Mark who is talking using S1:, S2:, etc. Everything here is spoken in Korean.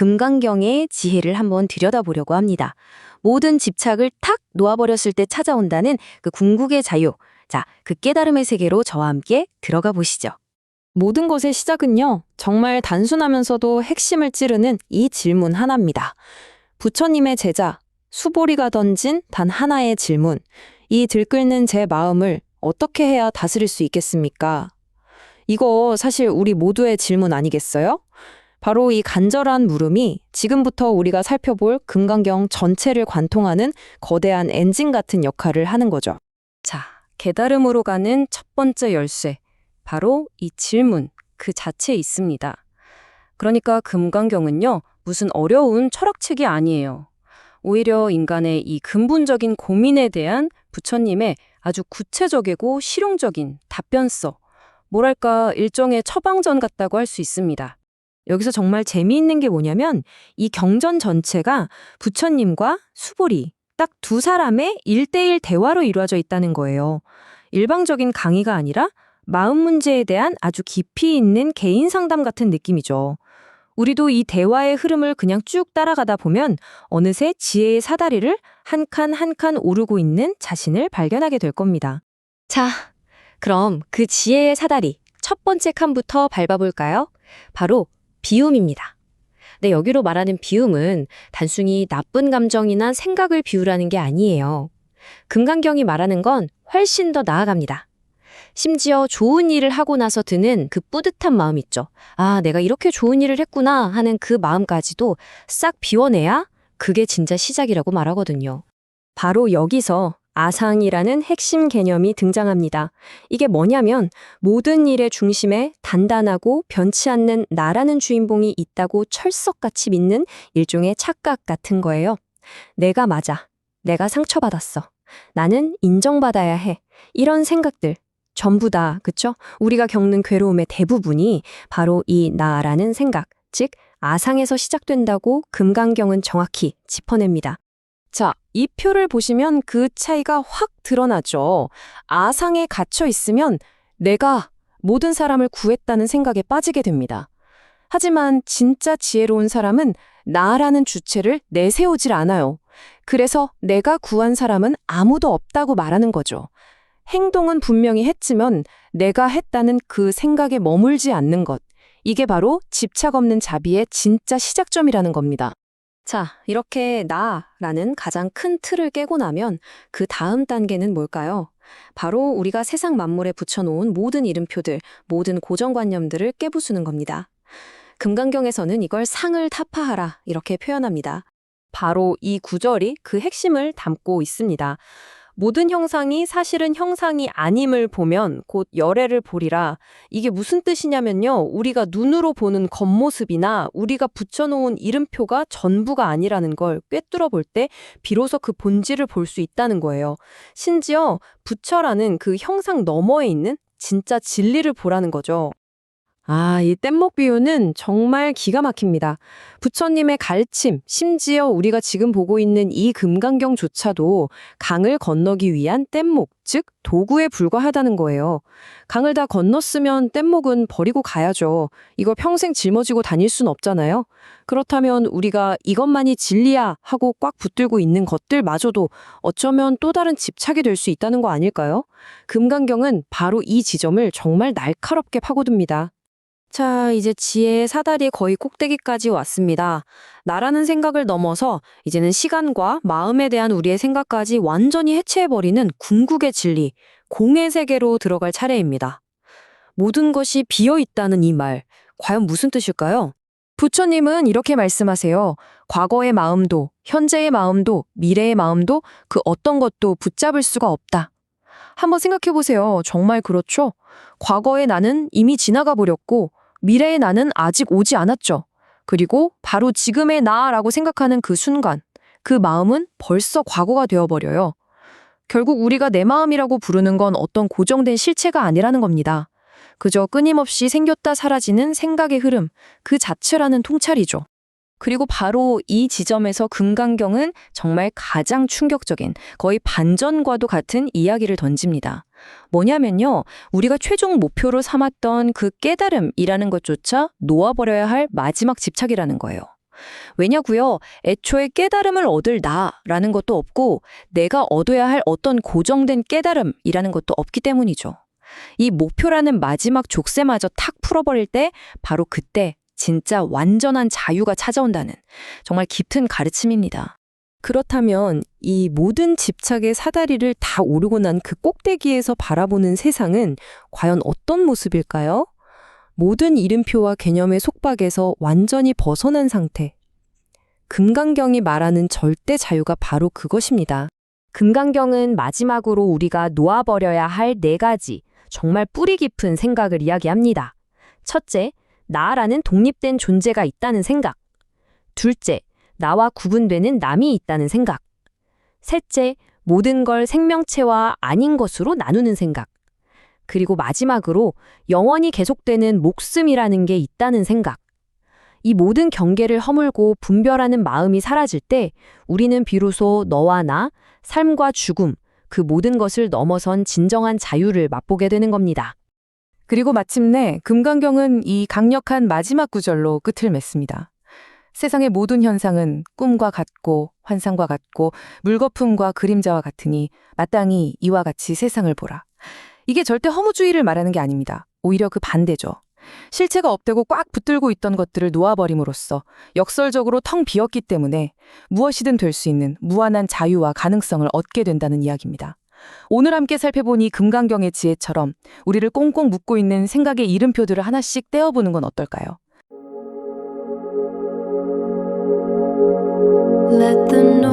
S1: 금강경의 지혜를 한번 들여다보려고 합니다. 모든 집착을 탁 놓아버렸을 때 찾아온다는 그 궁극의 자유. 자, 그 깨달음의 세계로 저와 함께 들어가 보시죠.
S2: 모든 것의 시작은요, 정말 단순하면서도 핵심을 찌르는 이 질문 하나입니다. 부처님의 제자, 수보리가 던진 단 하나의 질문. 이 들끓는 제 마음을 어떻게 해야 다스릴 수 있겠습니까? 이거 사실 우리 모두의 질문 아니겠어요? 바로 이 간절한 물음이 지금부터 우리가 살펴볼 금강경 전체를 관통하는 거대한 엔진 같은 역할을 하는 거죠.
S1: 자, 깨달음으로 가는 첫 번째 열쇠. 바로 이 질문 그 자체에 있습니다. 그러니까 금강경은요, 무슨 어려운 철학책이 아니에요. 오히려 인간의 이 근본적인 고민에 대한 부처님의 아주 구체적이고 실용적인 답변서, 뭐랄까 일종의 처방전 같다고 할 수 있습니다. 여기서 정말 재미있는 게 뭐냐면 이 경전 전체가 부처님과 수보리 딱 두 사람의 1대1 대화로 이루어져 있다는 거예요. 일방적인 강의가 아니라 마음 문제에 대한 아주 깊이 있는 개인 상담 같은 느낌이죠. 우리도 이 대화의 흐름을 그냥 쭉 따라가다 보면 어느새 지혜의 사다리를 한 칸 한 칸 오르고 있는 자신을 발견하게 될 겁니다. 자, 그럼 그 지혜의 사다리 첫 번째 칸부터 밟아볼까요? 바로 비움입니다. 네, 여기로 말하는 비움은 단순히 나쁜 감정이나 생각을 비우라는 게 아니에요. 금강경이 말하는 건 훨씬 더 나아갑니다. 심지어 좋은 일을 하고 나서 드는 그 뿌듯한 마음 있죠. 아, 내가 이렇게 좋은 일을 했구나 하는 그 마음까지도 싹 비워내야 그게 진짜 시작이라고 말하거든요. 바로 여기서 아상이라는 핵심 개념이 등장합니다. 이게 뭐냐면 모든 일의 중심에 단단하고 변치 않는 나라는 주인공이 있다고 철석같이 믿는 일종의 착각 같은 거예요. 내가 맞아. 내가 상처받았어. 나는 인정받아야 해. 이런 생각들. 전부 다, 그쵸? 우리가 겪는 괴로움의 대부분이 바로 이 나라는 생각, 즉 아상에서 시작된다고 금강경은 정확히 짚어냅니다.
S2: 자, 이 표를 보시면 그 차이가 확 드러나죠. 아상에 갇혀 있으면 내가 모든 사람을 구했다는 생각에 빠지게 됩니다. 하지만 진짜 지혜로운 사람은 나라는 주체를 내세우질 않아요. 그래서 내가 구한 사람은 아무도 없다고 말하는 거죠. 행동은 분명히 했지만 내가 했다는 그 생각에 머물지 않는 것. 이게 바로 집착 없는 자비의 진짜 시작점이라는 겁니다.
S1: 자, 이렇게 나라는 가장 큰 틀을 깨고 나면 그 다음 단계는 뭘까요? 바로 우리가 세상 만물에 붙여놓은 모든 이름표들, 모든 고정관념들을 깨부수는 겁니다. 금강경에서는 이걸 상을 타파하라 이렇게 표현합니다. 바로 이 구절이 그 핵심을 담고 있습니다. 모든 형상이 사실은 형상이 아님을 보면 곧 열애를 보리라. 이게 무슨 뜻이냐면요. 우리가 눈으로 보는 겉모습이나 우리가 붙여놓은 이름표가 전부가 아니라는 걸 꿰뚫어 볼 때 비로소 그 본질을 볼 수 있다는 거예요. 심지어 부처라는 그 형상 너머에 있는 진짜 진리를 보라는 거죠. 아, 이 뗏목 비유는 정말 기가 막힙니다. 부처님의 가르침, 심지어 우리가 지금 보고 있는 이 금강경조차도 강을 건너기 위한 뗏목, 즉 도구에 불과하다는 거예요. 강을 다 건넜으면 뗏목은 버리고 가야죠. 이걸 평생 짊어지고 다닐 순 없잖아요. 그렇다면 우리가 이것만이 진리야 하고 꽉 붙들고 있는 것들마저도 어쩌면 또 다른 집착이 될 수 있다는 거 아닐까요? 금강경은 바로 이 지점을 정말 날카롭게 파고듭니다. 자, 이제 지혜의 사다리 거의 꼭대기까지 왔습니다. 나라는 생각을 넘어서 이제는 시간과 마음에 대한 우리의 생각까지 완전히 해체해버리는 궁극의 진리, 공의 세계로 들어갈 차례입니다. 모든 것이 비어있다는 이 말, 과연 무슨 뜻일까요? 부처님은 이렇게 말씀하세요. 과거의 마음도, 현재의 마음도, 미래의 마음도 그 어떤 것도 붙잡을 수가 없다. 한번 생각해보세요. 정말 그렇죠? 과거의 나는 이미 지나가 버렸고 미래의 나는 아직 오지 않았죠. 그리고 바로 지금의 나라고 생각하는 그 순간, 그 마음은 벌써 과거가 되어버려요. 결국 우리가 내 마음이라고 부르는 건 어떤 고정된 실체가 아니라는 겁니다. 그저 끊임없이 생겼다 사라지는 생각의 흐름, 그 자체라는 통찰이죠. 그리고 바로 이 지점에서 금강경은 정말 가장 충격적인, 거의 반전과도 같은 이야기를 던집니다. 뭐냐면요, 우리가 최종 목표로 삼았던 그 깨달음이라는 것조차 놓아버려야 할 마지막 집착이라는 거예요.
S2: 왜냐고요? 애초에 깨달음을 얻을 나라는 것도 없고 내가 얻어야 할 어떤 고정된 깨달음이라는 것도 없기 때문이죠. 이 목표라는 마지막 족쇄마저 탁 풀어버릴 때 바로 그때 진짜 완전한 자유가 찾아온다는 정말 깊은 가르침입니다. 그렇다면 이 모든 집착의 사다리를 다 오르고 난 그 꼭대기에서 바라보는 세상은 과연 어떤 모습일까요? 모든 이름표와 개념의 속박에서 완전히 벗어난 상태. 금강경이 말하는 절대 자유가 바로 그것입니다. 금강경은 마지막으로 우리가 놓아버려야 할 4가지 정말 뿌리 깊은 생각을 이야기합니다. 첫째, 나라는 독립된 존재가 있다는 생각. 둘째, 나와 구분되는 남이 있다는 생각. 셋째, 모든 걸 생명체와 아닌 것으로 나누는 생각. 그리고 마지막으로 영원히 계속되는 목숨이라는 게 있다는 생각. 이 모든 경계를 허물고 분별하는 마음이 사라질 때 우리는 비로소 너와 나, 삶과 죽음, 그 모든 것을 넘어선 진정한 자유를 맛보게 되는 겁니다.
S3: 그리고 마침내 금강경은 이 강력한 마지막 구절로 끝을 맺습니다. 세상의 모든 현상은 꿈과 같고 환상과 같고 물거품과 그림자와 같으니 마땅히 이와 같이 세상을 보라. 이게 절대 허무주의를 말하는 게 아닙니다. 오히려 그 반대죠. 실체가 업되고 꽉 붙들고 있던 것들을 놓아버림으로써 역설적으로 텅 비었기 때문에 무엇이든 될 수 있는 무한한 자유와 가능성을 얻게 된다는 이야기입니다. 오늘 함께 살펴본 이 금강경의 지혜처럼 우리를 꽁꽁 묶고 있는 생각의 이름표들을 하나씩 떼어보는 건 어떨까요?
S4: Let the noise